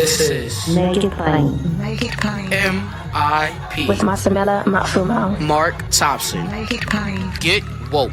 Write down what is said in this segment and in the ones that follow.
This is Make it plain. Make it plain. MIP With Masamela Matfumo. Mark Thompson. Make it plain. Get woke.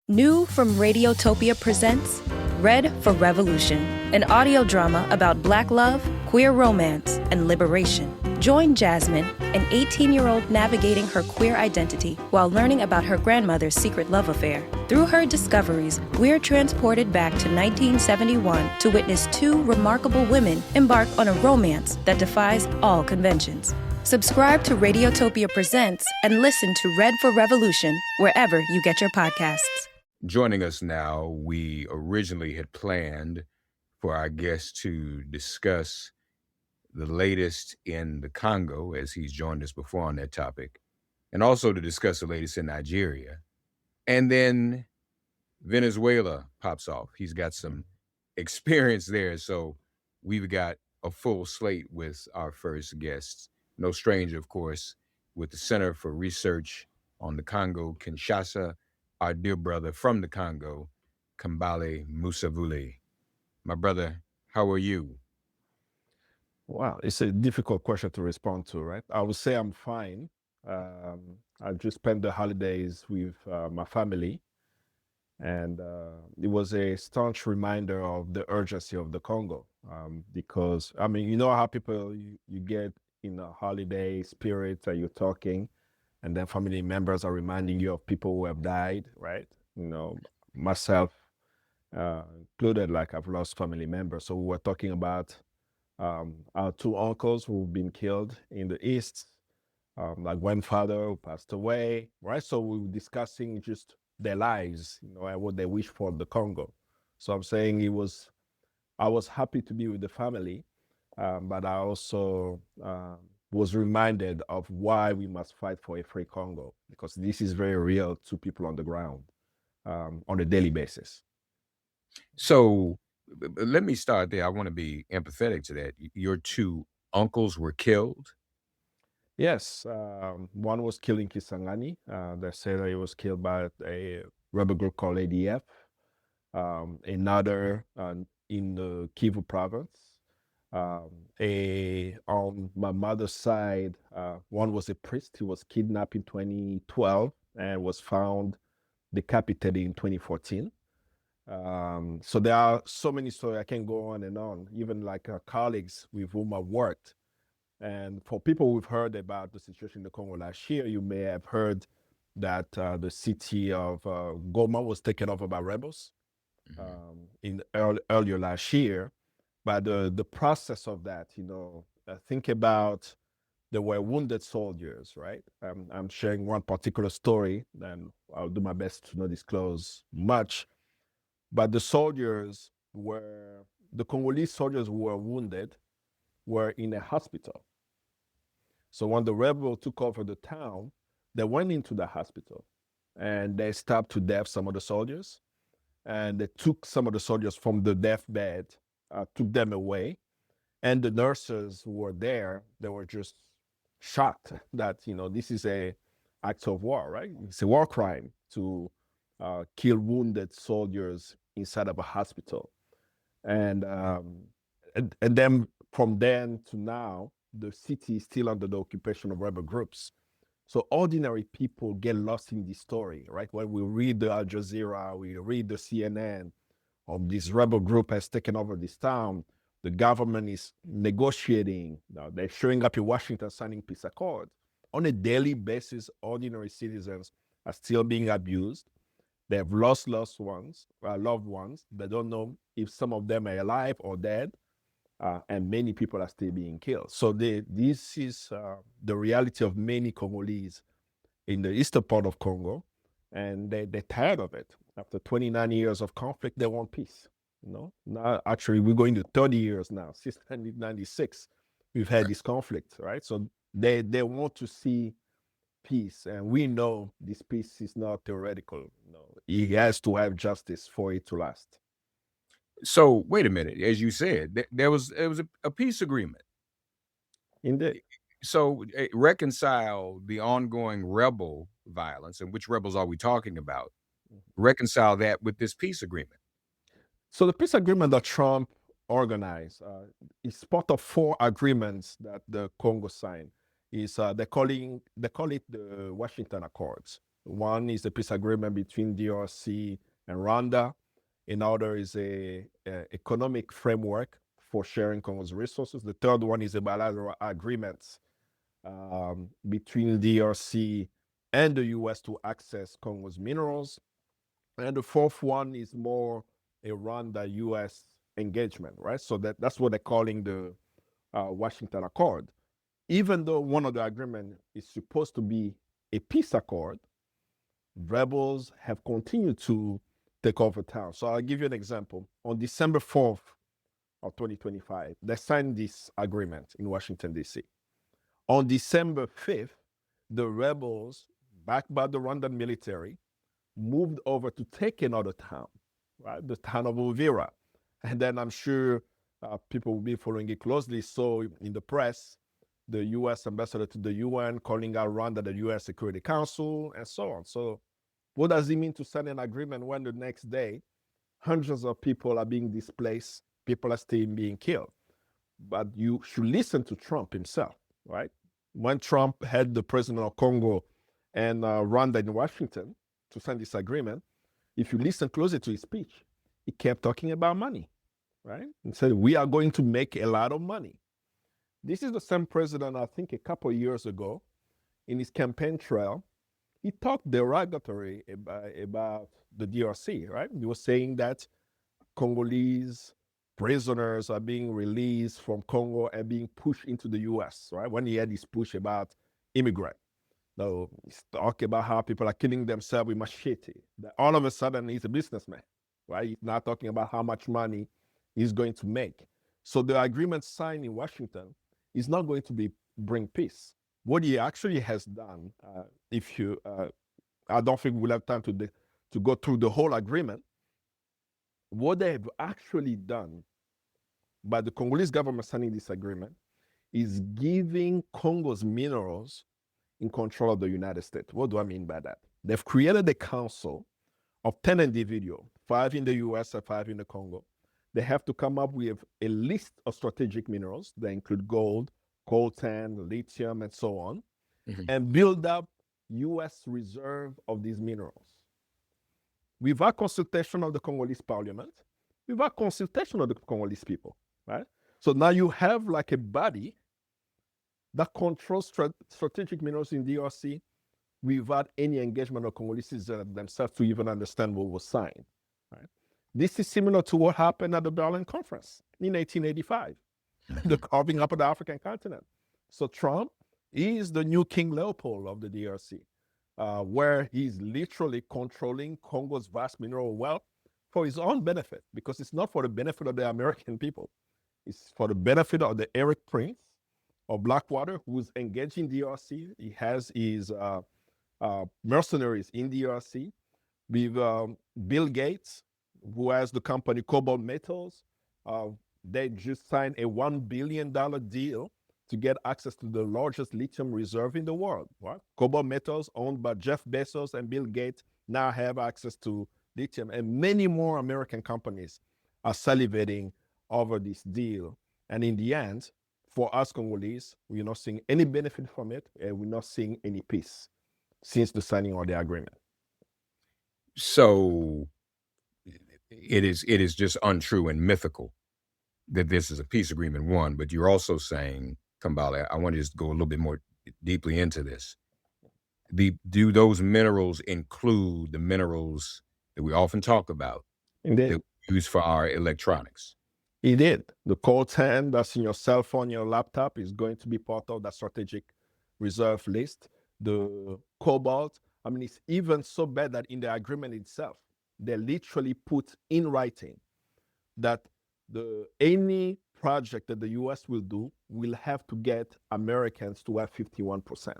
New from Radiotopia presents Red for Revolution, an audio drama about Black love, queer romance, and liberation. Join Jasmine, an 18-year-old navigating her queer identity while learning about her grandmother's secret love affair. Through her discoveries, we're transported back to 1971 to witness two remarkable women embark on a romance that defies all conventions. Subscribe to Radiotopia Presents and listen to Red for Revolution wherever you get your podcasts. Joining us now, we originally had planned for our guest to discuss the latest in the Congo, as he's joined us before on that topic, and also to discuss the latest in Nigeria. And then Venezuela pops off. He's got some experience there, so we've got a full slate with our first guests. No stranger, of course, with the Center for Research on the Congo, Kinshasa, our dear brother from the Congo, Kambale Musavule. My brother, how are you? Wow, it's a difficult question to respond to, right? I would say I'm fine. I just spent the holidays with my family, and it was a staunch reminder of the urgency of the Congo. Because, I mean, you know how people, you get in a holiday spirit and you're talking, and then family members are reminding you of people who have died, right? You know, myself included, like I've lost family members. So we were talking about our two uncles who've been killed in the East, my grandfather who passed away, right? So we were discussing just their lives, you know, and what they wish for the Congo. So I'm saying I was happy to be with the family, but I also was reminded of why we must fight for a free Congo, because this is very real to people on the ground on a daily basis. So let me start there. I want to be empathetic to that. Your two uncles were killed? Yes, one was killed in Kisangani. They say that he was killed by a rebel group called ADF. Another in the Kivu province. On my mother's side, one was a priest. He was kidnapped in 2012 and was found decapitated in 2014. So there are so many stories. I can go on and on, even like colleagues with whom I've worked. And for people who've heard about the situation in the Congo last year, you may have heard that the city of Goma was taken over by rebels earlier last year. But the process of that, you know, think about there were wounded soldiers, right? I'm sharing one particular story, and I'll do my best to not disclose much. But the Congolese soldiers who were wounded were in a hospital. So when the rebels took over the town, they went into the hospital and they stabbed to death some of the soldiers. And they took some of the soldiers from the deathbed, took them away. And the nurses who were there, they were just shocked that, you know, this is a act of war, right? It's a war crime to kill wounded soldiers inside of a hospital. And then from then to now, the city is still under the occupation of rebel groups. So ordinary people get lost in this story, right? When we read the Al Jazeera, we read the CNN, this rebel group has taken over this town, the government is negotiating, they're showing up in Washington signing peace accords. On a daily basis, ordinary citizens are still being abused. They have lost loved ones. They don't know if some of them are alive or dead, and many people are still being killed. So this is the reality of many Congolese in the eastern part of Congo, and they're tired of it. After 29 years of conflict, they want peace. You know, now actually we're going to 30 years now. Since 1996, we've had this conflict, right? So they want to see peace, and we know this peace is not theoretical. You know, it has to have justice for it to last. So wait a minute. As you said, there was a peace agreement. Indeed. So reconcile the ongoing rebel violence, and which rebels are we talking about? Reconcile that with this peace agreement. So the peace agreement that Trump organized. It's part of 4 agreements that the Congo signed. They call it the Washington Accords. One is the peace agreement between DRC and Rwanda. Another is a economic framework for sharing Congo's resources. The third one is a bilateral agreement between DRC and the US to access Congo's minerals. And the fourth one is more a Rwanda-US engagement, right? So that's what they're calling the Washington Accord. Even though one of the agreement is supposed to be a peace accord, rebels have continued to take over town. So I'll give you an example. On December 4th of 2025, they signed this agreement in Washington, D.C. On December 5th, the rebels, backed by the Rwandan military, moved over to take another town, right? The town of Uvira. And then I'm sure people will be following it closely. So in the press, the U.S. ambassador to the UN calling out Rwanda the U.S. Security Council and so on. So what does it mean to sign an agreement when the next day hundreds of people are being displaced, people are still being killed? But you should listen to Trump himself, right? When Trump had the president of Congo and Rwanda in Washington to sign this agreement, if you listen closely to his speech, he kept talking about money, right? He said, we are going to make a lot of money. This is the same president, I think, a couple of years ago, in his campaign trail, he talked derogatory about the DRC, right? He was saying that Congolese prisoners are being released from Congo and being pushed into the US, right? When he had this push about immigrants. So he's talking about how people are killing themselves with machete. That all of a sudden he's a businessman, right? He's not talking about how much money he's going to make. So the agreement signed in Washington is not going to bring peace. What he actually has done, I don't think we'll have time to go through the whole agreement. What they have actually done by the Congolese government signing this agreement is giving Congo's minerals in control of the United States. What do I mean by that? They've created a council of 10 individuals, 5 in the US and 5 in the Congo. They have to come up with a list of strategic minerals that include gold, coltan, lithium, and so on, and build up US reserve of these minerals. Without consultation of the Congolese parliament, without consultation of the Congolese people, right? So now you have like a body that controls strategic minerals in DRC without any engagement of Congolese themselves to even understand what was signed, right? This is similar to what happened at the Berlin Conference in 1885, the carving up of the African continent. So Trump is the new King Leopold of the DRC, where he's literally controlling Congo's vast mineral wealth for his own benefit, because it's not for the benefit of the American people. It's for the benefit of the Eric Prince of Blackwater, who's engaged in DRC. He has his mercenaries in DRC with Bill Gates, who has the company Cobalt Metals. They just signed a $1 billion deal to get access to the largest lithium reserve in the world. Right? Cobalt Metals, owned by Jeff Bezos and Bill Gates, now have access to lithium, and many more American companies are salivating over this deal. And in the end, for us Congolese, we're not seeing any benefit from it, and we're not seeing any peace since the signing of the agreement. So it is just untrue and mythical that this is a peace agreement, one, but you're also saying, Kambale, I want to just go a little bit more deeply into this. Do those minerals include the minerals that we often talk about that we use for our electronics? It did. The coltan that's in your cell phone, your laptop, is going to be part of that strategic reserve list. The cobalt, I mean, it's even so bad that in the agreement itself, they literally put in writing that any project that the US will do will have to get Americans to have 51%.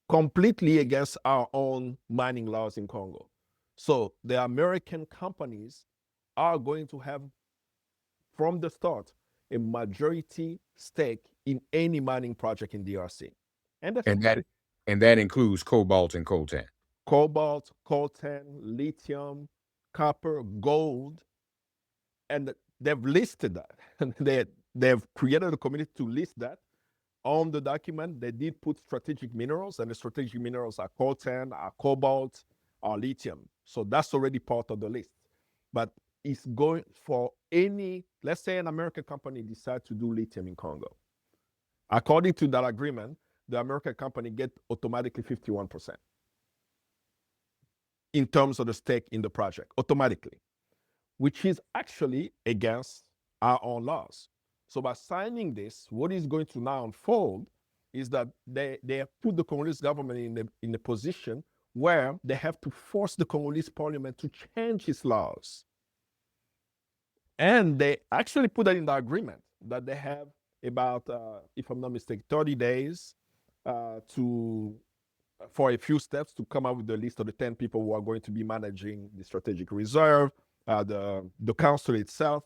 Completely against our own mining laws in Congo. So the American companies are going to have, from the start, a majority stake in any mining project in DRC. And that includes cobalt and coltan. Cobalt, coltan, lithium, copper, gold. And they've listed that. They've created a committee to list that. On the document, they did put strategic minerals, and the strategic minerals are coltan, are cobalt, are lithium. So that's already part of the list. But it's going for any, let's say an American company decides to do lithium in Congo. According to that agreement, the American company get automatically 51% in terms of the stake in the project, automatically, which is actually against our own laws. So by signing this, what is going to now unfold is that they have put the Congolese government in a position where they have to force the Congolese parliament to change its laws. And they actually put that in the agreement that they have about, if I'm not mistaken, 30 days for a few steps to come up with the list of the 10 people who are going to be managing the strategic reserve, the council itself,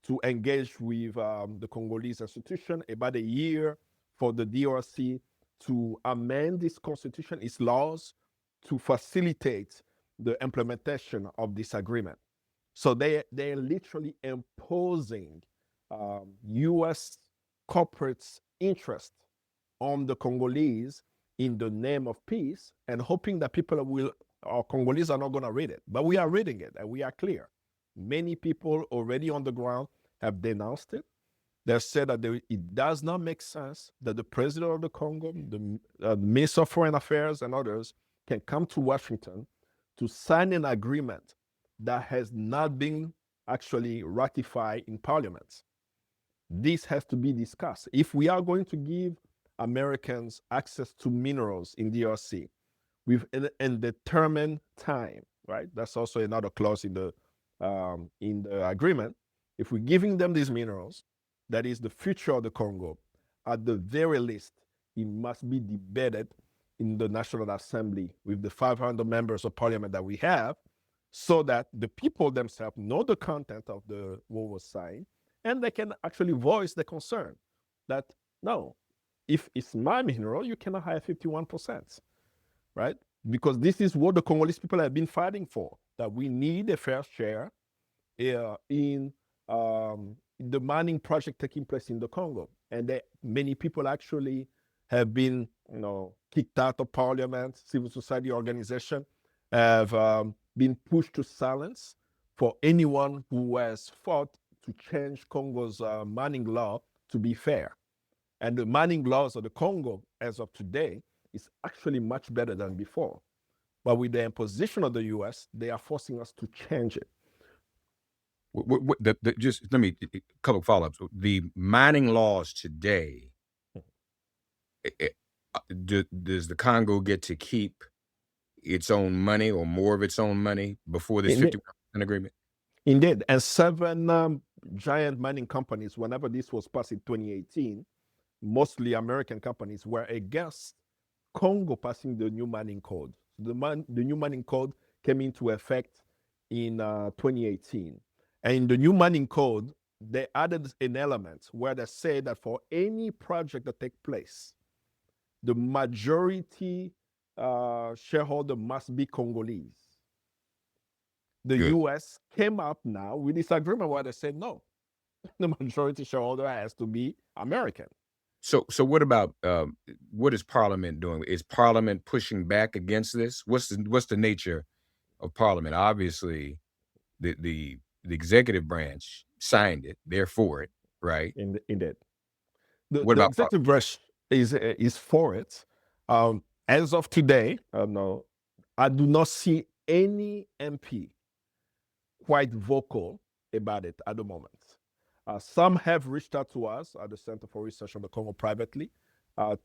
to engage with the Congolese institution, about a year for the DRC to amend this constitution, its laws, to facilitate the implementation of this agreement. So they're literally imposing U.S. corporates' interest on the Congolese in the name of peace, and hoping that Congolese are not going to read it. But we are reading it, and we are clear. Many people already on the ground have denounced it. They've said that it does not make sense that the president of the Congo, the Minister of Foreign Affairs, and others can come to Washington to sign an agreement that has not been actually ratified in Parliament. This has to be discussed. If we are going to give Americans access to minerals in DRC with an indeterminate time, right? That's also another clause in the agreement. If we're giving them these minerals, that is the future of the Congo, at the very least, it must be debated in the National Assembly with the 500 members of parliament that we have, so that the people themselves know the content of what was signed, and they can actually voice the concern that, no, if it's my mineral, you cannot have 51%, right? Because this is what the Congolese people have been fighting for, that we need a fair share in the mining project taking place in the Congo. And many people actually have been, kicked out of parliament, civil society organization have been pushed to silence for anyone who has fought to change Congo's mining law to be fair. And the mining laws of the Congo, as of today, is actually much better than before. But with the imposition of the U.S., they are forcing us to change it. Just let me, a couple of follow-ups. The mining laws today, does the Congo get to keep its own money or more of its own money before this 51% agreement? Indeed. And 7 giant mining companies, whenever this was passed in 2018, mostly American companies, were against Congo passing the new mining code. The new mining code came into effect in 2018. And in the new mining code, they added an element where they say that for any project that takes place, the majority shareholder must be Congolese. The Good. U.S. came up now with this agreement where they said, no, the majority shareholder has to be American. So what about what is Parliament doing? Is Parliament pushing back against this? What's the nature of Parliament? Obviously, the executive branch signed it; they're for it, right? Indeed. What the about executive branch is for it. As of today, no, I do not see any MP quite vocal about it at the moment. Some have reached out to us at the Center for Research on the Congo privately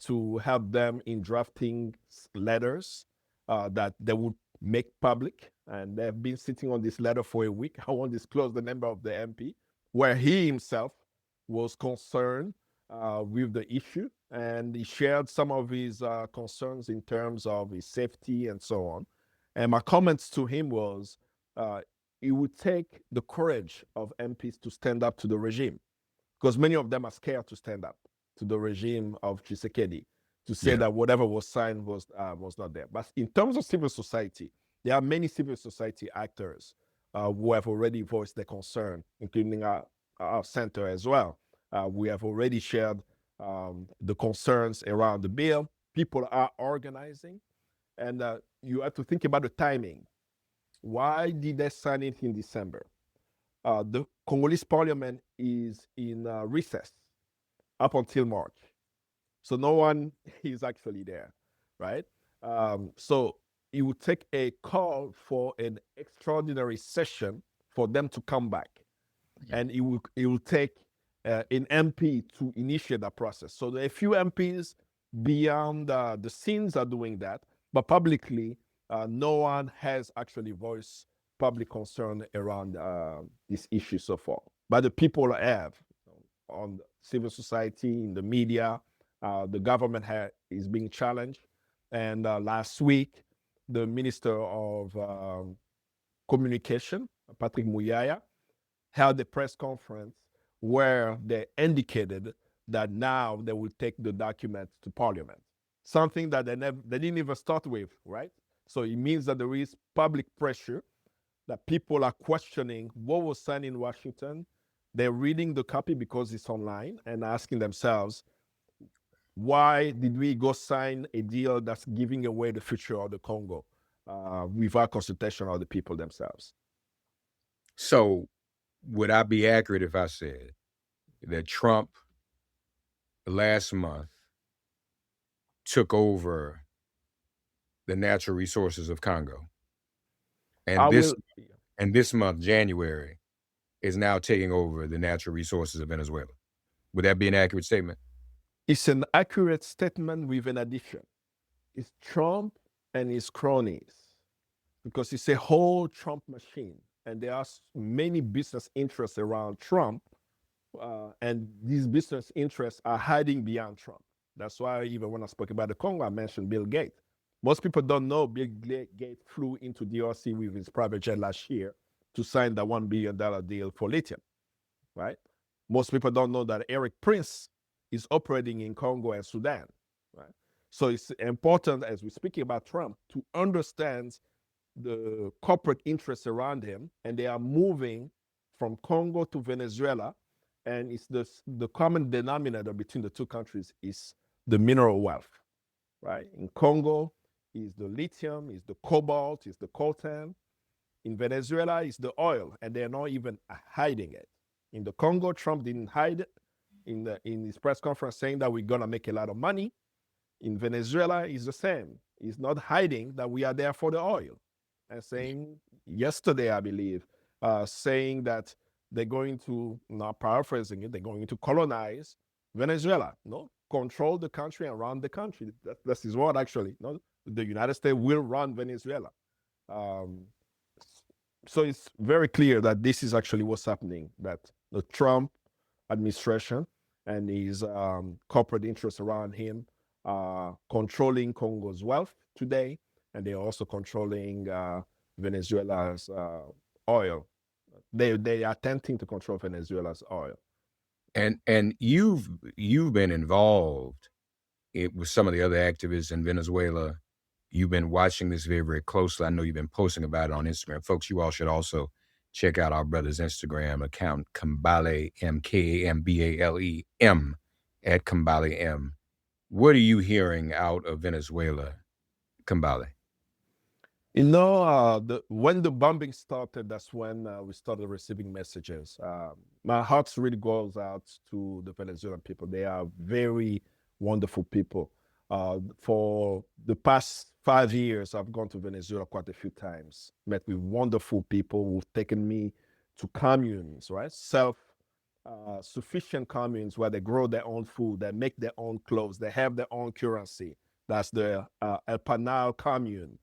to help them in drafting letters that they would make public. And they've been sitting on this letter for a week. I won't disclose the number of the MP, where he himself was concerned with the issue. And he shared some of his concerns in terms of his safety and so on. And my comments to him was, it would take the courage of MPs to stand up to the regime, because many of them are scared to stand up to the regime of Tshisekedi, to say that whatever was signed was not there. But in terms of civil society, there are many civil society actors who have already voiced their concern, including center as well. We have already shared the concerns around the bill. People are organizing, and you have to think about the timing. Why did they sign it in December? The Congolese parliament is in recess up until March. So no one is actually there, right? So it would take a call for an extraordinary session for them to come back. Yeah. And it will take an MP to initiate that process. So there are a few MPs beyond the scenes are doing that, but publicly, no one has actually voiced public concern around this issue so far. But the people have on civil society, in the media, the government is being challenged. And last week, the Minister of Communication, Patrick Muyaya, held a press conference where they indicated that now they will take the documents to Parliament, something that they didn't even start with, right? So it means that there is public pressure, that people are questioning what was signed in Washington. They're reading the copy because it's online and asking themselves, why did we go sign a deal that's giving away the future of the Congo without consultation of the people themselves? So would I be accurate if I said that Trump last month took over the natural resources of Congo? And this month, January, is now taking over the natural resources of Venezuela. Would that be an accurate statement? It's an accurate statement with an addition. It's Trump and his cronies, because it's a whole Trump machine. And there are many business interests around Trump, and these business interests are hiding beyond Trump. That's why even when I spoke about the Congo, I mentioned Bill Gates. Most people don't know Bill Gates flew into DRC with his private jet last year to sign the $1 billion deal for lithium, right? Most people don't know that Eric Prince is operating in Congo and Sudan, right? So it's important, as we're speaking about Trump, to understand the corporate interests around him, and they are moving from Congo to Venezuela, and it's the common denominator between the two countries is the mineral wealth, right? In Congo is the lithium, is the cobalt, is the coltan. In Venezuela is the oil, and they're not even hiding it. In the Congo, Trump didn't hide it in his press conference saying that we're gonna make a lot of money. In Venezuela, it's the same. He's not hiding that we are there for the oil. And saying yesterday, I believe, saying that they're going to, not paraphrasing it, they're going to colonize Venezuela, no? Control the country and run the country. That's his word, actually. No? The United States will run Venezuela. So it's very clear that this is actually what's happening, that the Trump administration and his corporate interests around him are controlling Congo's wealth today, and they're also controlling Venezuela's oil. They are attempting to control Venezuela's oil. And you've been involved with some of the other activists in Venezuela. You've been watching this very, very closely. I know you've been posting about it on Instagram. Folks, you all should also check out our brother's Instagram account, Kambale, Kambale, at Kambale M. What are you hearing out of Venezuela, Kambale? You know, when the bombing started, that's when we started receiving messages. My heart really goes out to the Venezuelan people. They are very wonderful people. For the past 5 years, I've gone to Venezuela quite a few times, met with wonderful people who've taken me to communes, right? Self-sufficient communes where they grow their own food, they make their own clothes, they have their own currency. That's the El Panal commune.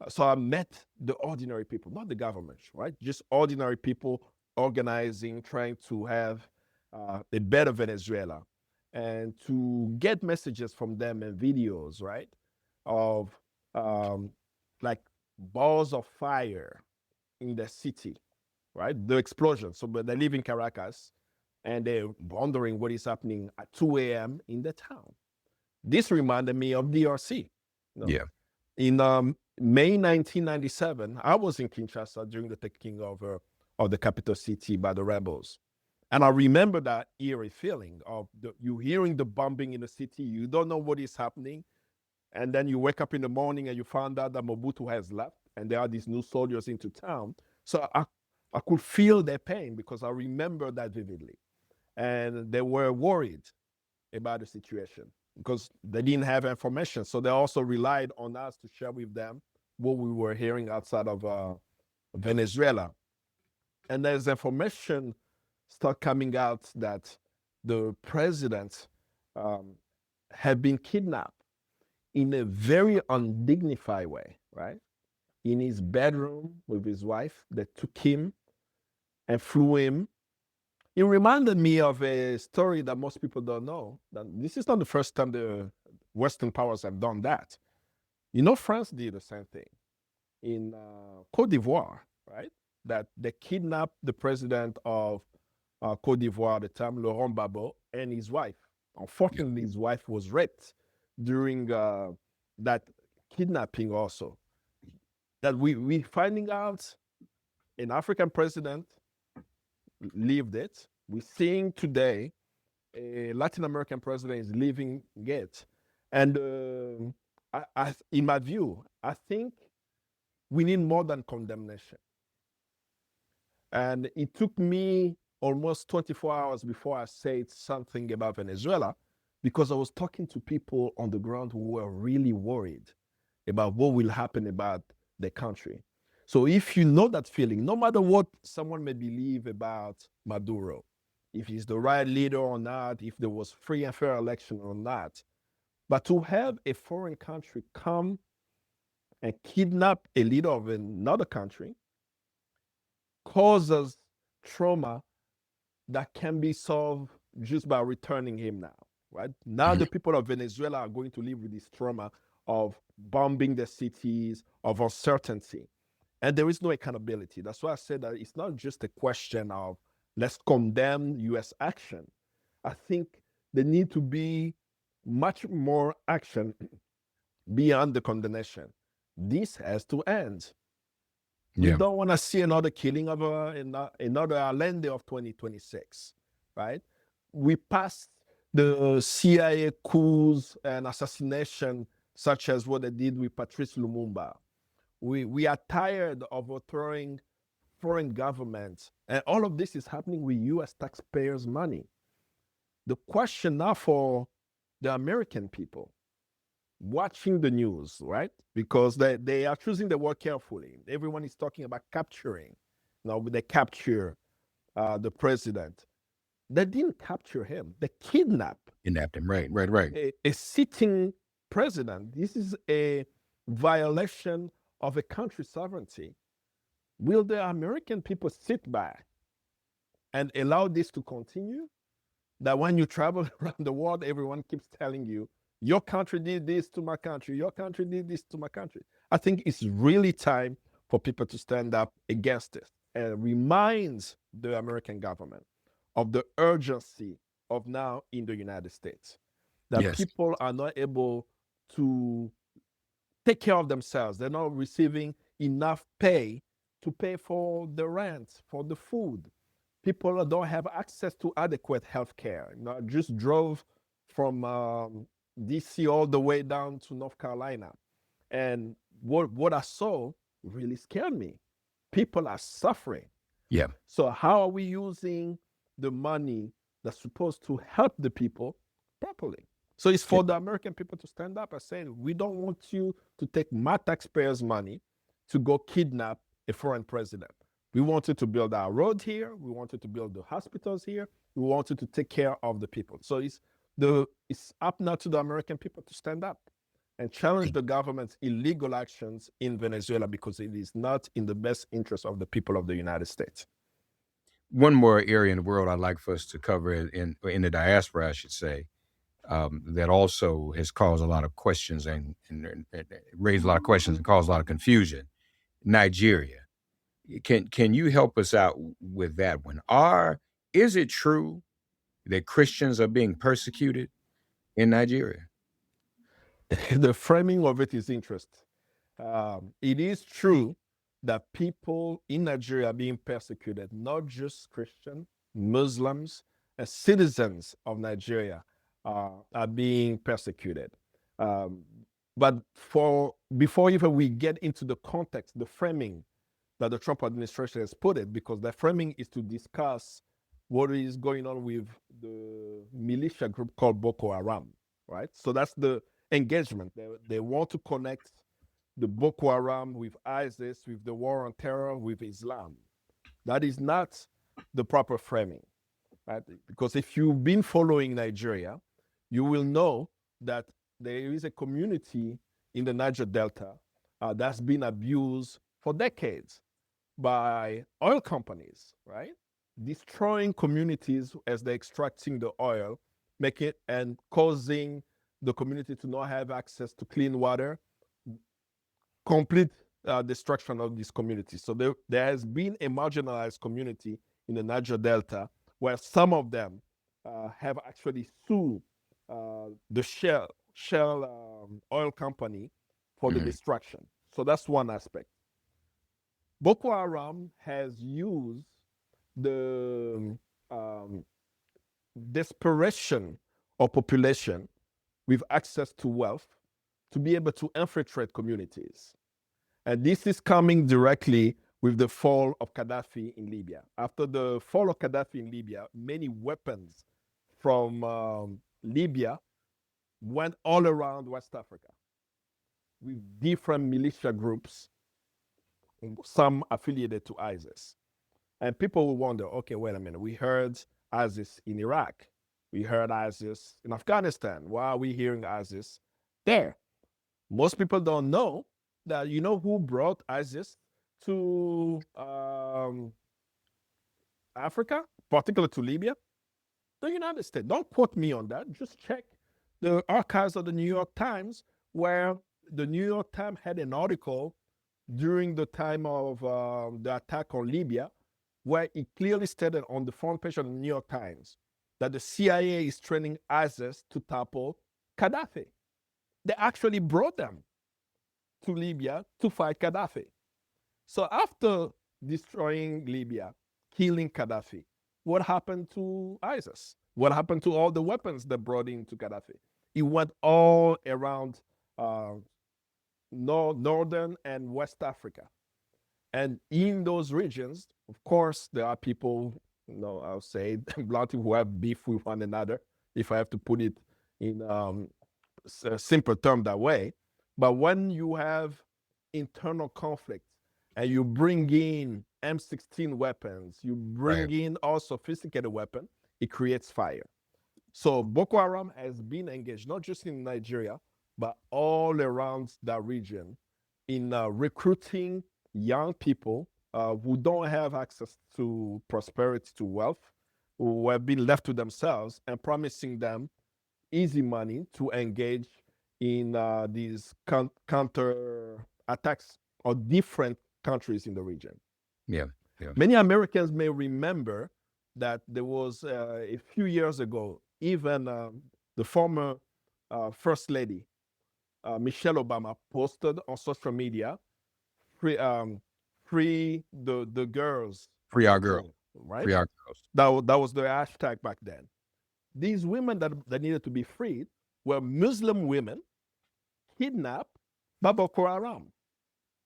So I met the ordinary people, not the government, right? Just ordinary people organizing, trying to have a better Venezuela, and to get messages from them and videos, right? Of like balls of fire in the city, right? The explosion. So but they live in Caracas, and they're wondering what is happening at 2 a.m. in the town. This reminded me of DRC. You know? Yeah. In May 1997, I was in Kinshasa during the taking over of the capital city by the rebels. And I remember that eerie feeling of you hearing the bombing in the city, you don't know what is happening, and then you wake up in the morning and you find out that Mobutu has left, and there are these new soldiers into town. So I could feel their pain because I remember that vividly. And they were worried about the situation because they didn't have information. So they also relied on us to share with them what we were hearing outside of Venezuela. And as information start coming out that the president had been kidnapped in a very undignified way, right? In his bedroom with his wife, they took him and flew him. It reminded me of a story that most people don't know. That this is not the first time the Western powers have done that. You know, France did the same thing in Cote d'Ivoire, right? That they kidnapped the president of Cote d'Ivoire at the time, Laurent Gbagbo, and his wife. Unfortunately, his wife was raped during that kidnapping also. That we finding out an African president lived it. We're seeing today a Latin American president is living it. And in my view, I think we need more than condemnation. And it took me almost 24 hours before I said something about Venezuela because I was talking to people on the ground who were really worried about what will happen about the country. So if you know that feeling, no matter what someone may believe about Maduro, if he's the right leader or not, if there was free and fair election or not, but to have a foreign country come and kidnap a leader of another country causes trauma that can be solved just by returning him now, right? Now the people of Venezuela are going to live with this trauma of bombing the cities, of uncertainty. And there is no accountability. That's why I said that it's not just a question of let's condemn US action. I think there need to be much more action beyond the condemnation. This has to end. We don't want to see another killing of another Allende of 2026, right? We passed the CIA coups and assassination, such as what they did with Patrice Lumumba. We are tired of overthrowing foreign governments, and all of this is happening with U.S. taxpayers' money. The question now for the American people watching the news, right? Because they are choosing the word carefully. Everyone is talking about capturing. Now, they capture the president. They didn't capture him. They kidnapped him, right. A sitting president. This is a violation of a country's sovereignty. Will the American people sit back and allow this to continue? That when you travel around the world, everyone keeps telling you, your country did this to my country, your country did this to my country. I think it's really time for people to stand up against this and reminds the American government of the urgency of now in the United States. That people are not able to take care of themselves. They're not receiving enough pay to pay for the rent, for the food. People don't have access to adequate health care. You know, I just drove from DC all the way down to North Carolina. And what I saw really scared me. People are suffering. Yeah. So how are we using the money that's supposed to help the people properly? So it's for the American people to stand up and say, we don't want you to take my taxpayers' money to go kidnap a foreign president. We wanted to build our road here. We wanted to build the hospitals here. We wanted to take care of the people. So it's up now to the American people to stand up and challenge the government's illegal actions in Venezuela because it is not in the best interest of the people of the United States. One more area in the world I'd like for us to cover in the diaspora, I should say, that also has caused a lot of questions and raised a lot of questions and caused a lot of confusion. Nigeria. Can you help us out with that one? Is it true that Christians are being persecuted in Nigeria? The framing of it is interesting. It is true that people in Nigeria are being persecuted, not just Christian, Muslims, and citizens of Nigeria are being persecuted. But before even we get into the context, the framing that the Trump administration has put it, because the framing is to discuss what is going on with the militia group called Boko Haram, right? So that's the engagement. They want to connect the Boko Haram with ISIS, with the war on terror, with Islam. That is not the proper framing, right? Because if you've been following Nigeria, you will know that there is a community in the Niger Delta that's been abused for decades by oil companies, right? Destroying communities as they're extracting the oil, making and causing the community to not have access to clean water, complete destruction of these communities. So there has been a marginalized community in the Niger Delta where some of them have actually sued the Shell oil company for the destruction. So that's one aspect. Boko Haram has used the desperation of population with access to wealth to be able to infiltrate communities. And this is coming directly with the fall of Gaddafi in Libya. After the fall of Gaddafi in Libya, many weapons from Libya went all around West Africa with different militia groups, some affiliated to ISIS. And people will wonder, okay, wait a minute, we heard ISIS in Iraq. We heard ISIS in Afghanistan. Why are we hearing ISIS there? Most people don't know that, you know who brought ISIS to Africa, particularly to Libya? The United States. Don't quote me on that. Just check the archives of the New York Times, where the New York Times had an article during the time of the attack on Libya, where it clearly stated on the front page of the New York Times that the CIA is training ISIS to topple Gaddafi. They actually brought them to Libya to fight Gaddafi. So after destroying Libya, killing Gaddafi, what happened to ISIS? What happened to all the weapons they brought into Gaddafi? It went all around Northern and West Africa. And in those regions, of course, there are people, I'll say, bluntly, who have beef with one another, if I have to put it in a simple term that way. But when you have internal conflict and you bring in M16 weapons, you bring in all sophisticated weapons, it creates fire. So Boko Haram has been engaged, not just in Nigeria, but all around that region in recruiting young people who don't have access to prosperity, to wealth, who have been left to themselves, and promising them easy money to engage in these counter attacks of different countries in the region. Yeah. Many Americans may remember that there was a few years ago, even the former First Lady, Michelle Obama, posted on social media, free the girls. Free our girls. Right? Free our girls. That was the hashtag back then. These women that needed to be freed were Muslim women kidnapped by Boko Haram,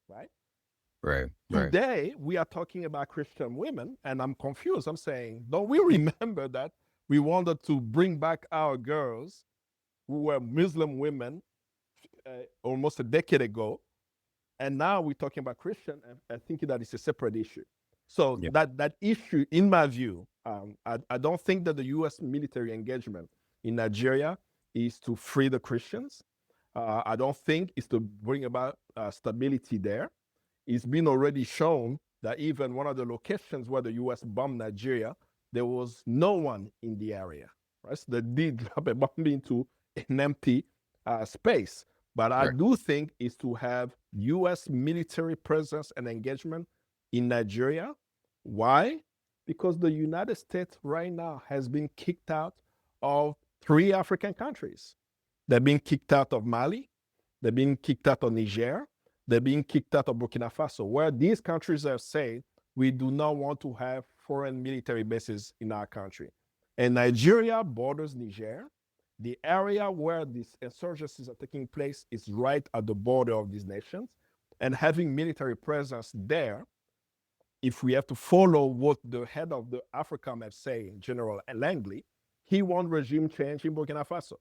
right? Right. Today, we are talking about Christian women, and I'm confused. I'm saying, don't we remember that we wanted to bring back our girls who were Muslim women almost a decade ago, and now we're talking about Christian, and I think that is a separate issue. So that issue, in my view, I don't think that the U.S. military engagement in Nigeria is to free the Christians. I don't think it's to bring about stability there. It's been already shown that even one of the locations where the U.S. bombed Nigeria, there was no one in the area. Right? So they did drop a bomb into an empty space. But I do think it's to have U.S. military presence and engagement in Nigeria. Why? Because the United States right now has been kicked out of 3 African countries. They've been kicked out of Mali. They've been kicked out of Niger. They're being kicked out of Burkina Faso, where these countries have said, we do not want to have foreign military bases in our country. And Nigeria borders Niger. The area where these insurgencies are taking place is right at the border of these nations. And having military presence there, if we have to follow what the head of the AFRICOM has said, General Langley, he wants regime change in Burkina Faso.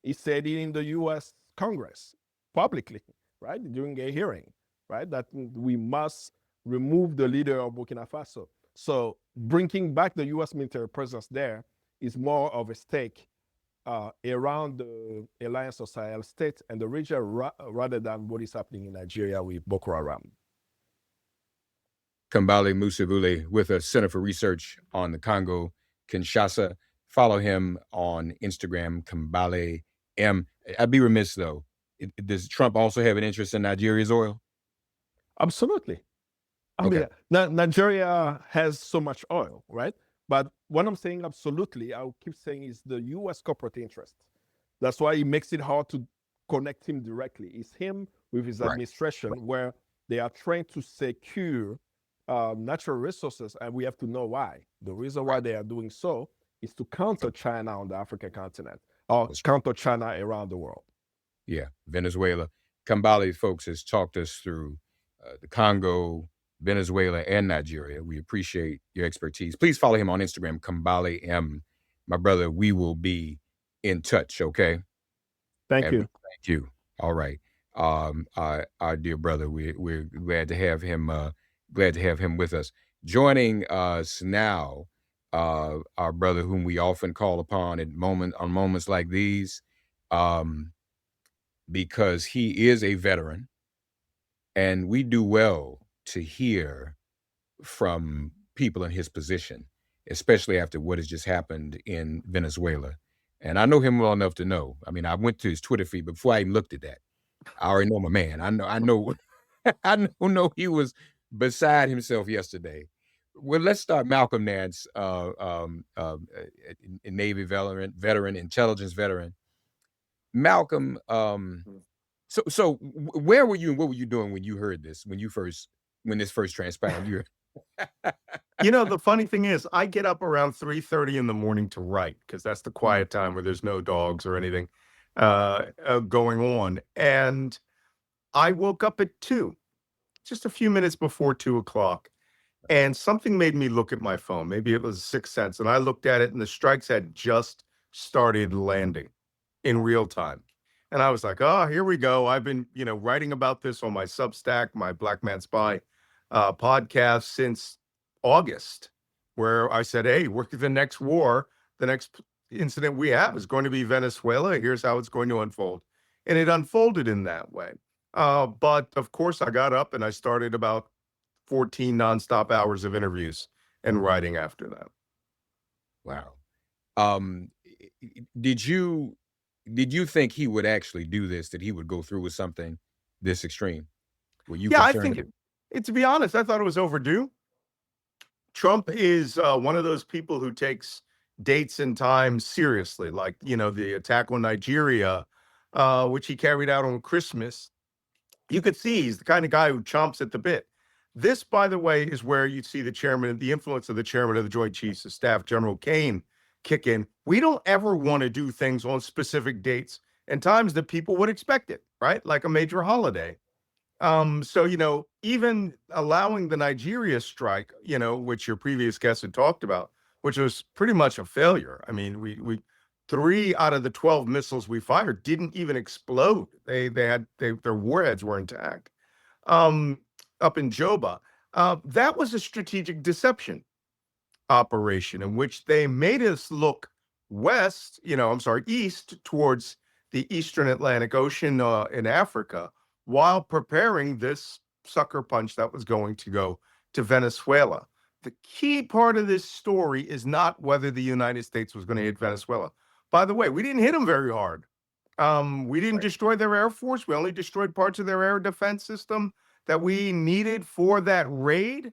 He said it in the US Congress publicly, right, during a hearing, right, that we must remove the leader of Burkina Faso. So bringing back the US military presence there is more of a stake around the Alliance of Sahel states and the region rather than what is happening in Nigeria with Boko Haram. Kambale Musevule with a Center for Research on the Congo, Kinshasa. Follow him on Instagram, Kambale M. I'd be remiss, though. Does Trump also have an interest in Nigeria's oil? Absolutely. I mean, Nigeria has so much oil, right? But what I'm saying absolutely, I'll keep saying, is the U.S. corporate interest. That's why it makes it hard to connect him directly. It's him with his administration where they are trying to secure natural resources, and we have to know why. The reason why they are doing so is to counter China on the African continent or counter China around the world. Yeah, Venezuela. Kambale, folks, has talked us through the Congo, Venezuela, and Nigeria. We appreciate your expertise. Please follow him on Instagram, Kambale M. My brother, we will be in touch, okay? Thank you. Thank you. All right. Our dear brother, we're glad to have him with us. Joining us now, our brother whom we often call upon on moments like these, because he is a veteran, and we do well to hear from people in his position, especially after what has just happened in Venezuela. And I know him well enough to know. I mean, I went to his Twitter feed before I even looked at that. I already know my man. I know I know he was beside himself yesterday. Well, let's start. Malcolm Nance, Navy veteran, intelligence veteran. Malcolm, so where were you and what were you doing when you heard this? When this first transpired? The funny thing is, I get up around 3:30 in the morning to write because that's the quiet time where there's no dogs or anything going on. And I woke up at 2, just a few minutes before 2:00. And something made me look at my phone. Maybe it was a sixth sense. And I looked at it, and the strikes had just started landing in real time. And I was like, oh, here we go. I've been, writing about this on my Substack, my Black Man Spy podcast since August, where I said, hey, we're the next war, the next incident we have is going to be Venezuela. Here's how it's going to unfold. And it unfolded in that way. But of course, I got up and I started about 14 nonstop hours of interviews and writing after that. Wow. Did you think he would actually do this, that he would go through with something this extreme? Were you concerned? I think to be honest, I thought it was overdue. Trump is one of those people who takes dates and times seriously, like, the attack on Nigeria, which he carried out on Christmas. You could see he's the kind of guy who chomps at the bit. This, by the way, is where you see the influence of the chairman of the Joint Chiefs of Staff, General Kane, kick in. We don't ever want to do things on specific dates and times that people would expect it, right? Like a major holiday. So, even allowing the Nigeria strike, which your previous guest had talked about, which was pretty much a failure. I mean, we 3 out of the 12 missiles we fired didn't even explode. Their warheads were intact. Up in Joba, that was a strategic deception operation in which they made us look east towards the Eastern Atlantic Ocean in Africa, while preparing this sucker punch that was going to go to Venezuela. The key part of this story is not whether the United States was going to hit Venezuela. By the way, we didn't hit them very hard. We didn't destroy their Air Force. We only destroyed parts of their air defense system that we needed for that raid.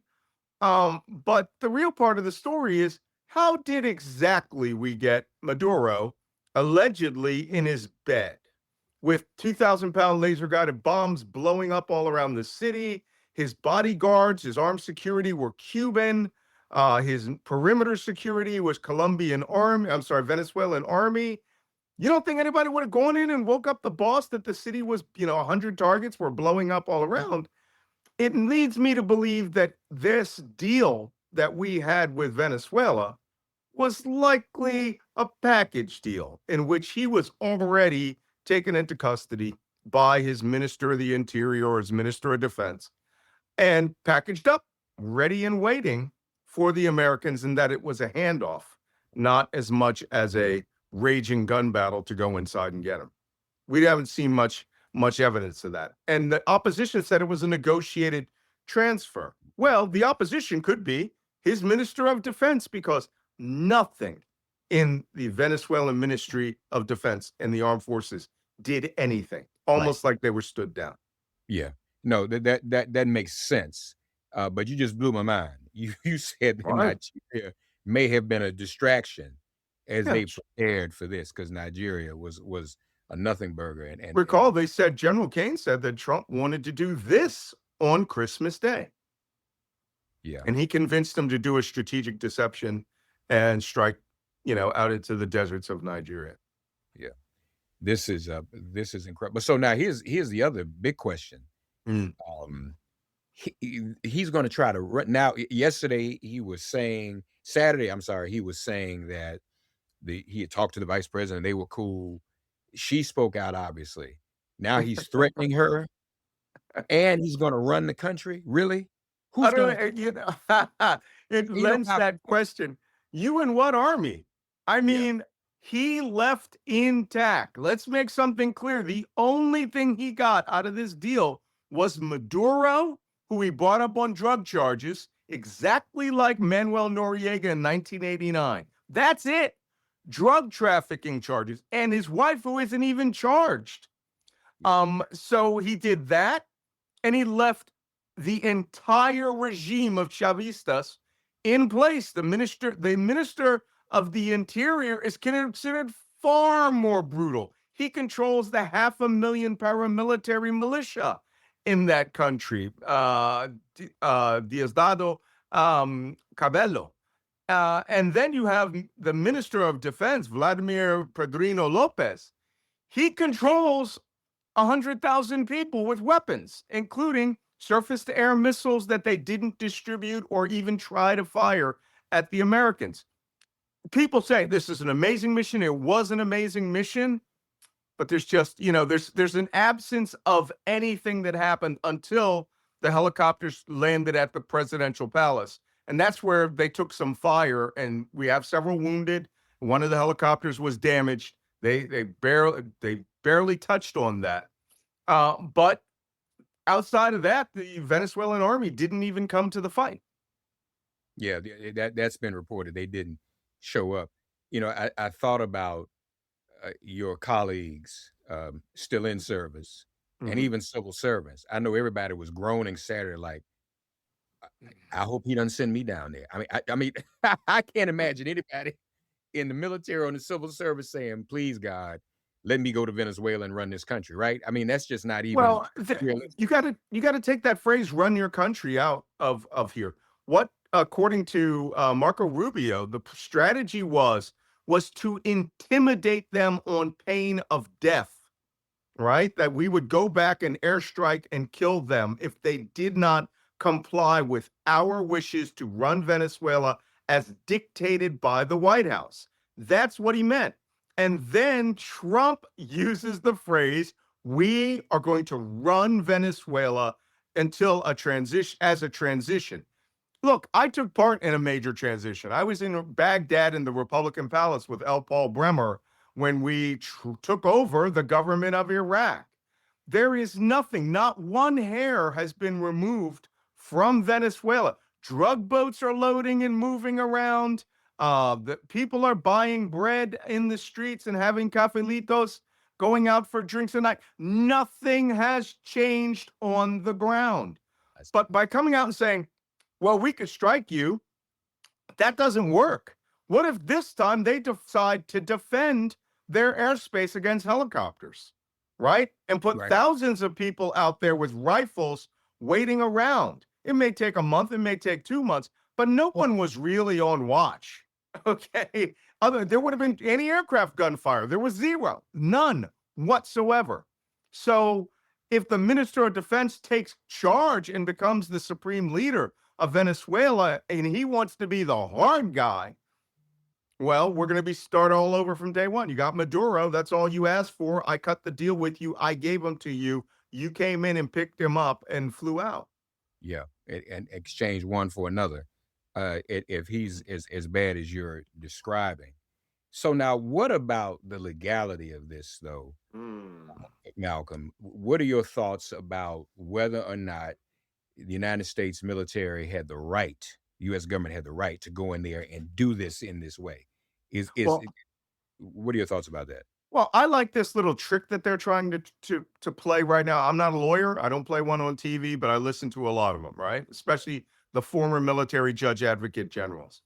But the real part of the story is, how did exactly we get Maduro allegedly in his bed with 2,000-pound laser-guided bombs blowing up all around the city? His bodyguards, his armed security were Cuban. His perimeter security was Venezuelan army. You don't think anybody would have gone in and woke up the boss that the city was, 100 targets were blowing up all around? It leads me to believe that this deal that we had with Venezuela was likely a package deal in which he was already taken into custody by his Minister of the Interior or his Minister of Defense and packaged up, ready and waiting for the Americans, and that it was a handoff, not as much as a raging gun battle to go inside and get him. We haven't seen much evidence of that. And the opposition said it was a negotiated transfer. Well, the opposition could be his Minister of Defense, because nothing in the Venezuelan Ministry of Defense and the armed forces did anything, almost like they were stood down. Yeah. No, that makes sense. But you just blew my mind. You said that Right. Nigeria may have been a distraction as Yeah. they prepared for this, because Nigeria was a nothing burger. And Recall, they said, General Kane said that Trump wanted to do this on Christmas Day. yeah, And he convinced them to do a strategic deception and strike, out into the deserts of Nigeria. this is incredible. So now here's the other big question. Mm. He's going to try to run now. Saturday, he was saying that he had talked to the vice president. They were cool. She spoke out, obviously. Now he's threatening her, and he's going to run the country. Really? I Who's don't going to? know, it lends that question. You in what army? I mean, he left intact. Let's make something clear. The only thing he got out of this deal was Maduro, who he brought up on drug charges, exactly like Manuel Noriega in 1989. That's it. Drug trafficking charges, and his wife, who isn't even charged. So he did that, and he left the entire regime of Chavistas in place. The minister of the Interior is considered far more brutal. He controls the 500,000 paramilitary militia in that country. Diosdado Cabello. And then you have the Minister of Defense, Vladimir Pedrino Lopez. He controls 100,000 people with weapons, including surface-to-air missiles that they didn't distribute or even try to fire at the Americans. People say this is an amazing mission. It was an amazing mission, but there's just, there's an absence of anything that happened until the helicopters landed at the presidential palace. And that's where they took some fire, and we have several wounded. One of the helicopters was damaged. They barely touched on that. But outside of that, the Venezuelan army didn't even come to the fight. Yeah, that's been reported. They didn't show up. I thought about your colleagues still in service, and even civil servants. I know everybody was groaning Saturday, like, I hope he doesn't send me down there. I mean, I can't imagine anybody in the military or in the civil service saying, "Please, God, let me go to Venezuela and run this country." Right? I mean, that's just not even. Well, you got to take that phrase, "run your country," out of here. What, according to Marco Rubio, the strategy was to intimidate them on pain of death. Right? That we would go back and airstrike and kill them if they did not comply with our wishes to run Venezuela as dictated by the White House. That's what he meant. And then Trump uses the phrase, "we are going to run Venezuela until a transition." Look, I took part in a major transition. I was in Baghdad in the Republican Palace with L. Paul Bremer when we took over the government of Iraq. There is nothing, not one hair has been removed from Venezuela. Drug boats are loading and moving around. The people are buying bread in the streets and having cafelitos, going out for drinks at night. Nothing has changed on the ground. But by coming out and saying, well, we could strike you, that doesn't work. What if this time they decide to defend their airspace against helicopters, right? And put thousands of people out there with rifles waiting around. It may take a month, it may take 2 months, but no one was really on watch. Okay. There would have been anti-aircraft gunfire. There was zero, none whatsoever. So if the Minister of Defense takes charge and becomes the supreme leader of Venezuela and he wants to be the hard guy, well, we're going to start all over from day one. You got Maduro. That's all you asked for. I cut the deal with you. I gave him to you. You came in and picked him up and flew out. Yeah, and exchange one for another. If he's as bad as you're describing. So now, what about the legality of this, though, Malcolm? What are your thoughts about whether or not the United States military had the right, U.S. government had the right to go in there and do this in this way? Well, What are your thoughts about that? Well, I like this little trick that they're trying to play right now. I'm not a lawyer. I don't play one on TV, but I listen to a lot of them, right? Especially the former military judge advocate generals.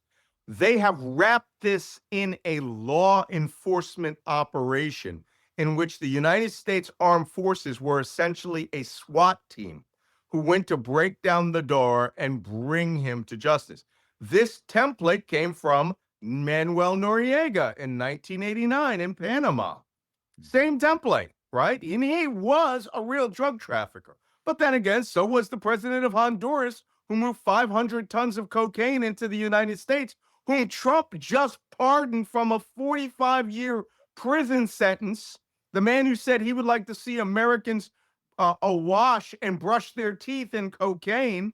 They have wrapped this in a law enforcement operation in which the United States Armed Forces were essentially a SWAT team who went to break down the door and bring him to justice. This template came from Manuel Noriega in 1989 in Panama. Same template, right? And he was a real drug trafficker. But then again, so was the president of Honduras, who moved 500 tons of cocaine into the United States, whom Trump just pardoned from a 45-year prison sentence. The man who said he would like to see Americans awash and brush their teeth in cocaine,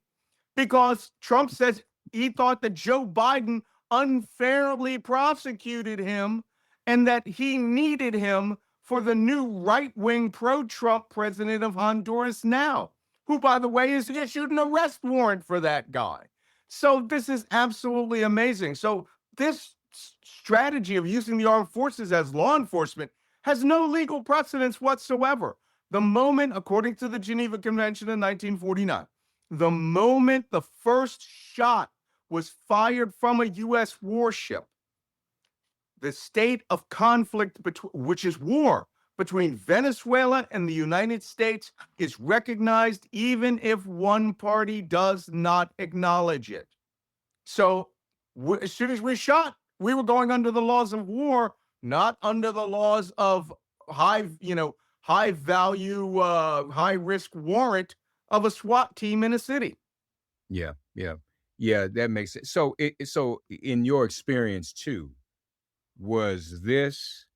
because Trump says he thought that Joe Biden unfairly prosecuted him and that he needed him for the new right-wing pro-Trump president of Honduras now, who, by the way, has issued an arrest warrant for that guy. So this is absolutely amazing. So this strategy of using the armed forces as law enforcement has no legal precedence whatsoever. The moment, according to the Geneva Convention in 1949, the moment the first shot was fired from a U.S. warship, the state of conflict, which is war, between Venezuela and the United States is recognized even if one party does not acknowledge it. So as soon as we shot, we were going under the laws of war, not under the laws of high value, high risk warrant of a SWAT team in a city. Yeah, that makes sense. So, so in your experience too, was this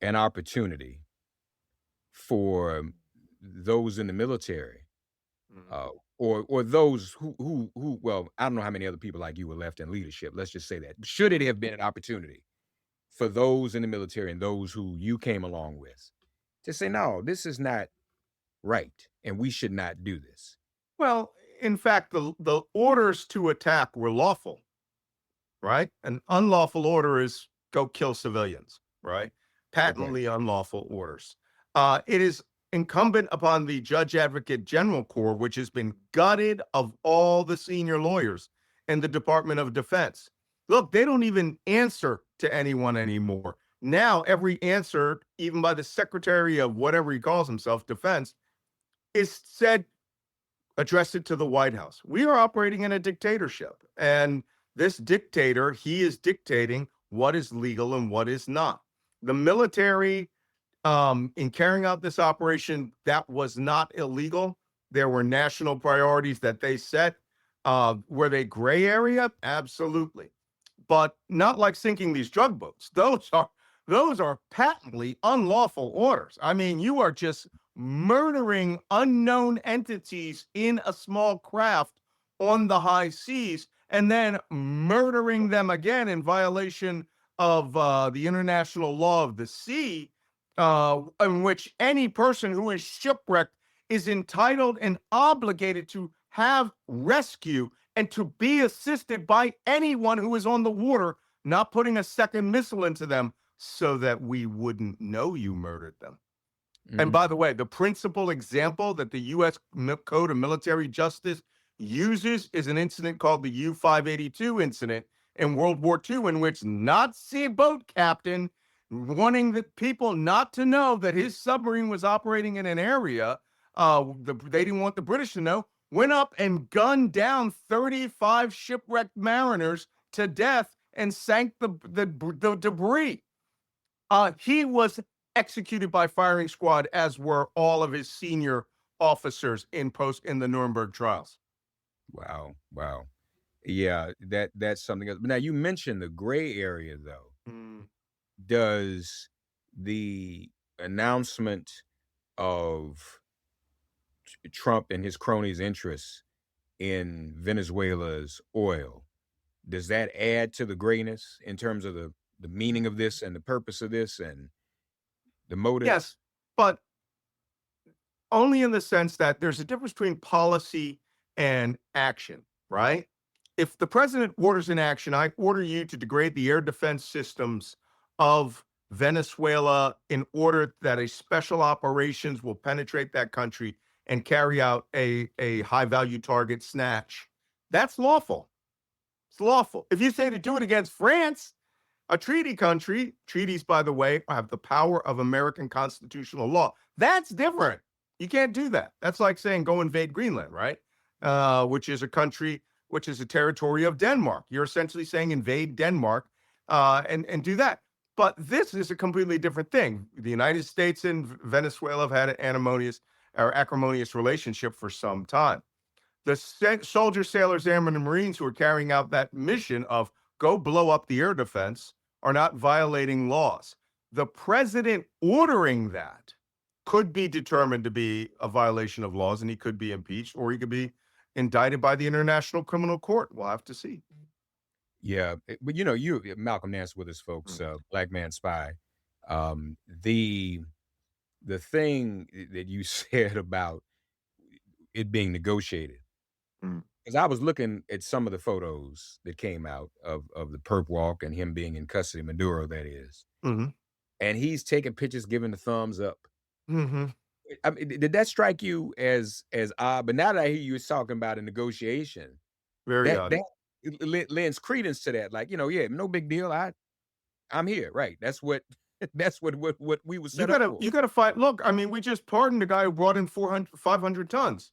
an opportunity for those in the military, or those who well, I don't know how many other people like you were left in leadership. Let's just say that. Should it have been an opportunity for those in the military and those who you came along with to say, no, this is not right, and we should not do this? Well, in fact, the orders to attack were lawful, right? An unlawful order is go kill civilians, right? Patently unlawful orders. It is incumbent upon the Judge Advocate General Corps, which has been gutted of all the senior lawyers in the Department of Defense. Look, they don't even answer to anyone anymore. Now, every answer, even by the Secretary of whatever he calls himself, Defense, is said, address it to the White House. We are operating in a dictatorship. And this dictator, he is dictating what is legal and what is not. The military, in carrying out this operation, that was not illegal. There were national priorities that they set. Were they gray area? Absolutely. But not like sinking these drug boats. Those are patently unlawful orders. I mean, you are just murdering unknown entities in a small craft on the high seas and then murdering them again in violation of the international law of the sea, in which any person who is shipwrecked is entitled and obligated to have rescue and to be assisted by anyone who is on the water, not putting a second missile into them so that we wouldn't know you murdered them. Mm-hmm. And by the way, the principal example that the U.S. Code of Military Justice uses is an incident called the U-582 incident in World War II, in which Nazi boat captain, wanting the people not to know that his submarine was operating in an area they didn't want the British to know, went up and gunned down 35 shipwrecked mariners to death and sank the debris. He was executed by firing squad, as were all of his senior officers in the Nuremberg trials. Wow. Wow. Yeah, that's something else. But now you mentioned the gray area though. Mm. Does the announcement of Trump and his cronies' interests in Venezuela's oil, does that add to the grayness in terms of the meaning of this and the purpose of this and the motives? Yes, but only in the sense that there's a difference between policy and action, right? If the president orders an action, I order you to degrade the air defense systems of Venezuela in order that a special operations will penetrate that country and carry out a high value target snatch. That's lawful. It's lawful. If you say to do it against France, a treaty country, treaties, by the way, have the power of American constitutional law. That's different. You can't do that. That's like saying go invade Greenland, right? Which is a country, which is a territory of Denmark. You're essentially saying invade Denmark and do that. But this is a completely different thing. The United States and Venezuela have had an acrimonious relationship for some time. The soldiers, sailors, airmen, and Marines who are carrying out that mission of go blow up the air defense are not violating laws. The president ordering that could be determined to be a violation of laws, and he could be impeached, or he could be indicted by the International Criminal Court. We'll have to see. Yeah, but you Malcolm Nance with us, folks, Black Man Spy. The thing that you said about it being negotiated, because I was looking at some of the photos that came out of the perp walk and him being in custody, Maduro, that is, and he's taking pictures, giving the thumbs up. I mean, did that strike you as odd? But now that I hear you talking about a negotiation, Very odd. that lends credence to that. Like, yeah, no big deal. I'm here, right? That's what we was set up for. You gotta fight. Look, I mean, we just pardoned the guy who brought in 500 tons.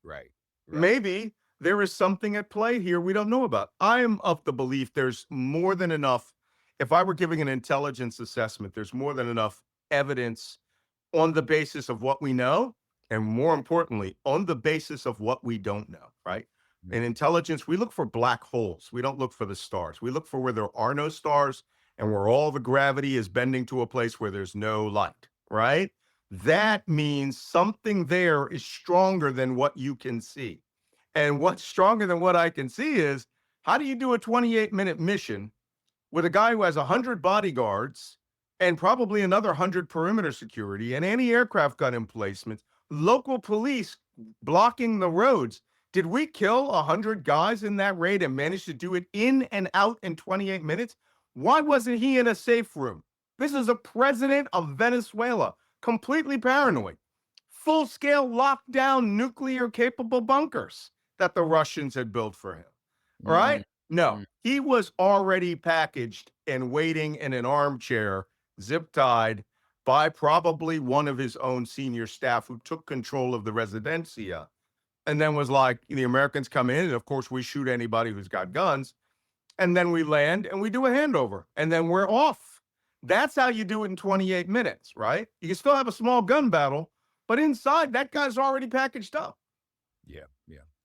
Right. Maybe there is something at play here we don't know about. I am of the belief there's more than enough. If I were giving an intelligence assessment, there's more than enough evidence on the basis of what we know, and more importantly, on the basis of what we don't know, right? In intelligence, we look for black holes. We don't look for the stars. We look for where there are no stars and where all the gravity is bending to a place where there's no light, right? That means something there is stronger than what you can see. And what's stronger than what I can see is, how do you do a 28-minute mission with a guy who has 100 bodyguards and probably another 100 perimeter security and anti-aircraft gun emplacements, local police blocking the roads? Did we kill 100 guys in that raid and manage to do it in and out in 28 minutes? Why wasn't he in a safe room? This is a president of Venezuela, completely paranoid, full-scale lockdown, nuclear-capable bunkers that the Russians had built for him, right? No, he was already packaged and waiting in an armchair, zip-tied, by probably one of his own senior staff who took control of the residencia, and then was like, the Americans come in, and of course we shoot anybody who's got guns, and then we land and we do a handover, and then we're off. That's how you do it in 28 minutes, right? You can still have a small gun battle, but inside, that guy's already packaged up. Yeah.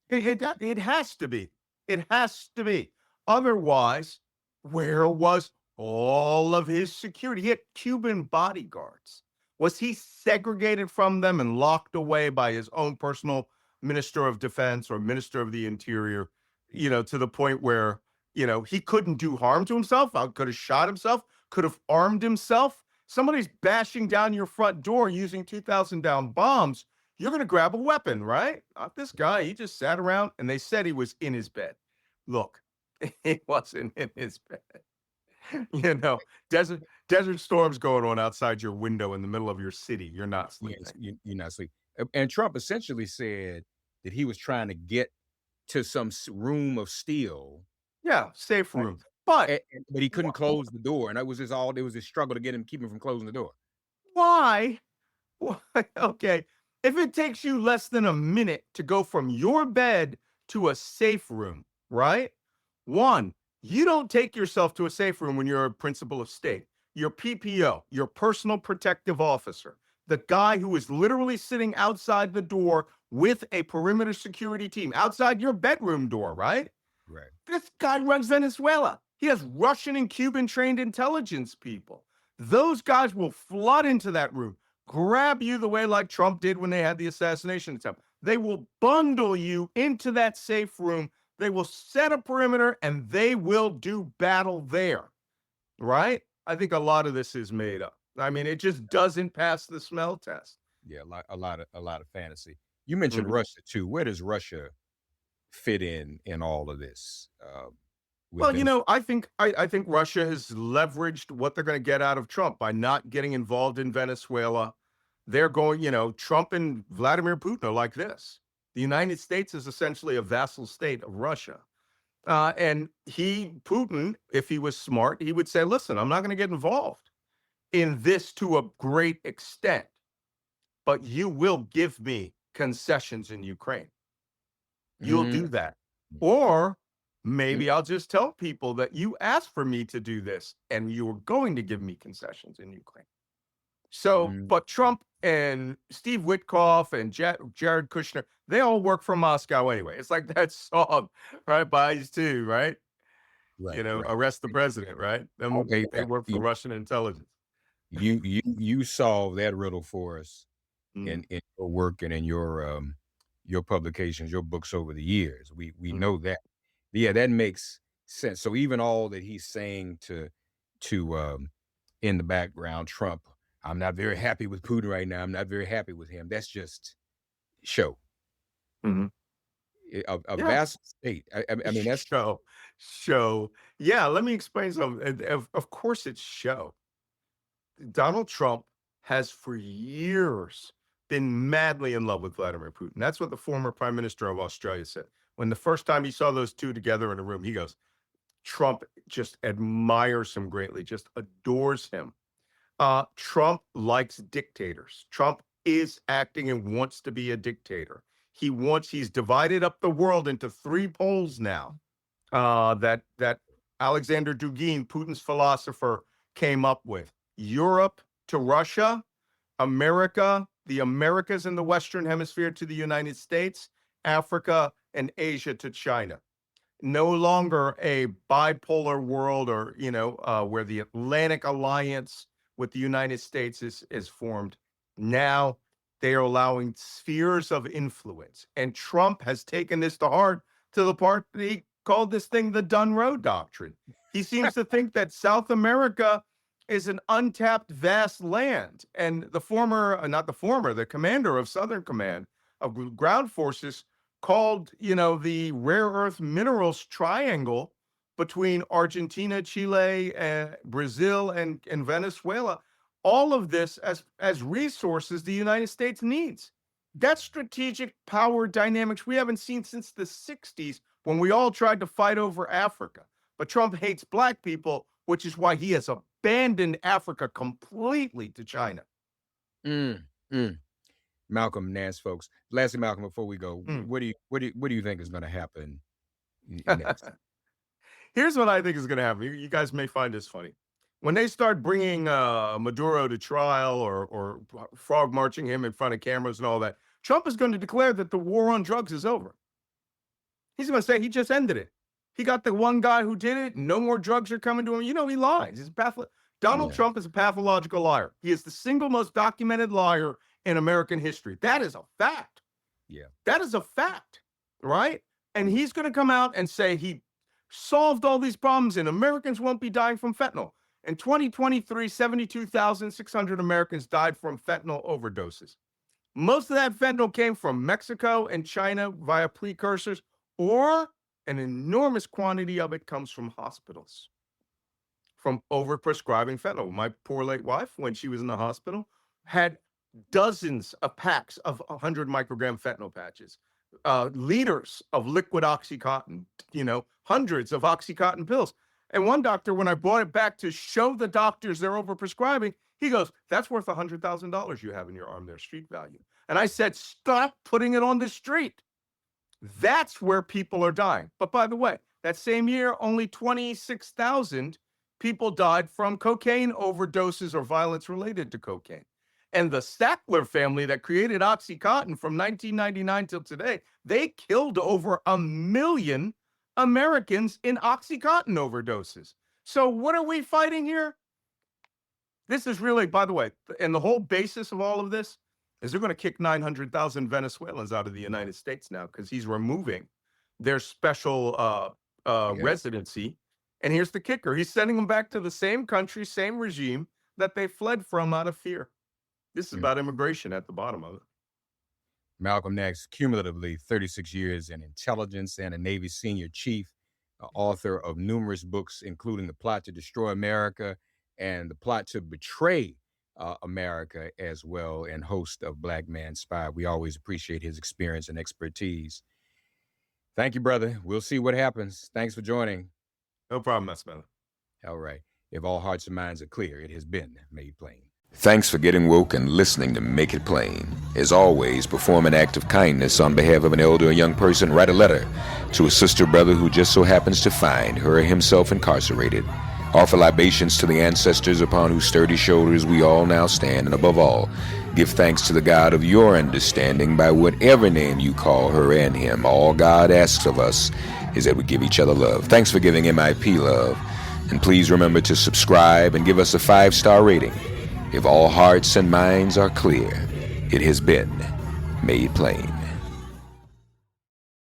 It has to be. It has to be. Otherwise, where was all of his security? He had Cuban bodyguards. Was he segregated from them and locked away by his own personal minister of defense or minister of the interior, to the point where, he couldn't do harm to himself, could have shot himself, could have armed himself? Somebody's bashing down your front door using 2,000-pound bombs. You're going to grab a weapon, right? Not this guy. He just sat around, and they said he was in his bed. Look, he wasn't in his bed. Desert storms going on outside your window in the middle of your city. You're not sleeping. You're not sleeping. And Trump essentially said that he was trying to get to some room of steel. Yeah, safe room. But he couldn't close the door, and it was a struggle to keep him from closing the door. Why? Okay. If it takes you less than a minute to go from your bed to a safe room, right? One, you don't take yourself to a safe room when you're a principal of state. Your PPO, your personal protective officer, the guy who is literally sitting outside the door with a perimeter security team outside your bedroom door, right? Right. This guy runs Venezuela. He has Russian and Cuban trained intelligence people. Those guys will flood into that room, grab you the way like Trump did when they had the assassination attempt. They will bundle you into that safe room. They will set a perimeter and they will do battle there, right? I think a lot of this is made up. I mean, it just doesn't pass the smell test. Yeah, a lot of fantasy. You mentioned Mhm. Russia too. Where does Russia fit in all of this? With Well, you Venezuela? know, I think Russia has leveraged what they're going to get out of Trump by not getting involved in Venezuela. They're going, you know, Trump and Vladimir Putin are like this. The United States is essentially a vassal state of Russia. And Putin, if he was smart, he would say, listen, I'm not going to get involved in this to a great extent, but you will give me concessions in Ukraine. You'll Mm, do that. Or mm, maybe I'll just tell people that you asked for me to do this and you were going to give me concessions in Ukraine. So, mm. but Trump and Steve Witkoff and Jared Kushner, they all work from Moscow anyway. It's like that song, right? Buys too, right? You Right, know, right. arrest the president, right? Okay, They work for Russian intelligence. you solve that riddle for us Mm, in your work and in your publications, your books over the years. We mm, know that. Yeah, that makes sense. So even all that he's saying to in the background, Trump, I'm not very happy with Putin right now. I'm not very happy with him. That's just show. mhm. A Yeah. vast state. I mean, that's Show, show. Yeah, let me explain something. Of course, it's show. Donald Trump has for years been madly in love with Vladimir Putin. That's what the former prime minister of Australia said. When the first time he saw those two together in a room, he goes, Trump just admires him greatly, just adores him. Trump likes dictators. Trump is acting and wants to be a dictator. He's divided up the world into three poles now. That Alexander Dugin, Putin's philosopher, came up with. Europe to Russia, America, the Americas in the Western Hemisphere to the United States, Africa and Asia to China. No longer a bipolar world or, you know, where the Atlantic Alliance with the United States is formed. Now they are allowing spheres of influence. And Trump has taken this to heart to the part that he called this thing the Dun Road Doctrine. He seems to think that South America is an untapped vast land. And the commander of Southern Command of ground forces called, you know, the rare earth minerals triangle between Argentina, Chile, Brazil, and Venezuela. All of this as resources the United States needs. That's strategic power dynamics we haven't seen since the 60s when we all tried to fight over Africa. But Trump hates black people, which is why he has abandoned Africa completely to China. mm, mm. Malcolm Nance, folks. Lastly, Malcolm, before we go, Mm. what do you think is going to happen next? Here's what I think is going to happen. You guys may find this funny. When they start bringing Maduro to trial or frog marching him in front of cameras and all that, Trump is going to declare that the war on drugs is over. He's going to say he just ended it. He got the one guy who did it. No more drugs are coming to him. You know, he lies. Donald Yeah, Trump is a pathological liar. He is the single most documented liar in American history. That is a fact. yeah. That is a fact, right? And he's going to come out and say he solved all these problems and Americans won't be dying from fentanyl. In 2023, 72,600 Americans died from fentanyl overdoses. Most of that fentanyl came from Mexico and China via precursors, or an enormous quantity of it comes from hospitals, from overprescribing fentanyl. My poor late wife, when she was in the hospital, had dozens of packs of 100 microgram fentanyl patches, liters of liquid Oxycontin, you know, hundreds of Oxycontin pills. And one doctor, when I brought it back to show the doctors they're overprescribing, he goes, that's worth $100,000 you have in your arm there, street value. And I said, stop putting it on the street. That's where people are dying. But by the way, that same year, only 26,000 people died from cocaine overdoses or violence related to cocaine. And the Sackler family that created OxyContin from 1999 till today, they killed over 1 million Americans in OxyContin overdoses. So what are we fighting here? This is really, by the way, and the whole basis of all of this is they're going to kick 900,000 Venezuelans out of the United States now because he's removing their special residency. And here's the kicker. He's sending them back to the same country, same regime that they fled from out of fear. This is about immigration at the bottom of it. Malcolm X, cumulatively 36 years in intelligence and a Navy senior chief, author of numerous books, including The Plot to Destroy America and The Plot to Betray America as well, and host of Black Man Spy. We always appreciate his experience and expertise. Thank you, brother. We'll see what happens. Thanks for joining. No problem, Esmella. All right. If all hearts and minds are clear, it has been made plain. Thanks for getting woke and listening to Make It Plain. As always, perform an act of kindness on behalf of an elder or young person. Write a letter to a sister or brother who just so happens to find her or himself incarcerated. Offer libations to the ancestors upon whose sturdy shoulders we all now stand. And above all, give thanks to the God of your understanding by whatever name you call her and him. All God asks of us is that we give each other love. Thanks for giving MIP love. And please remember to subscribe and give us a 5-star rating. If all hearts and minds are clear, it has been made plain.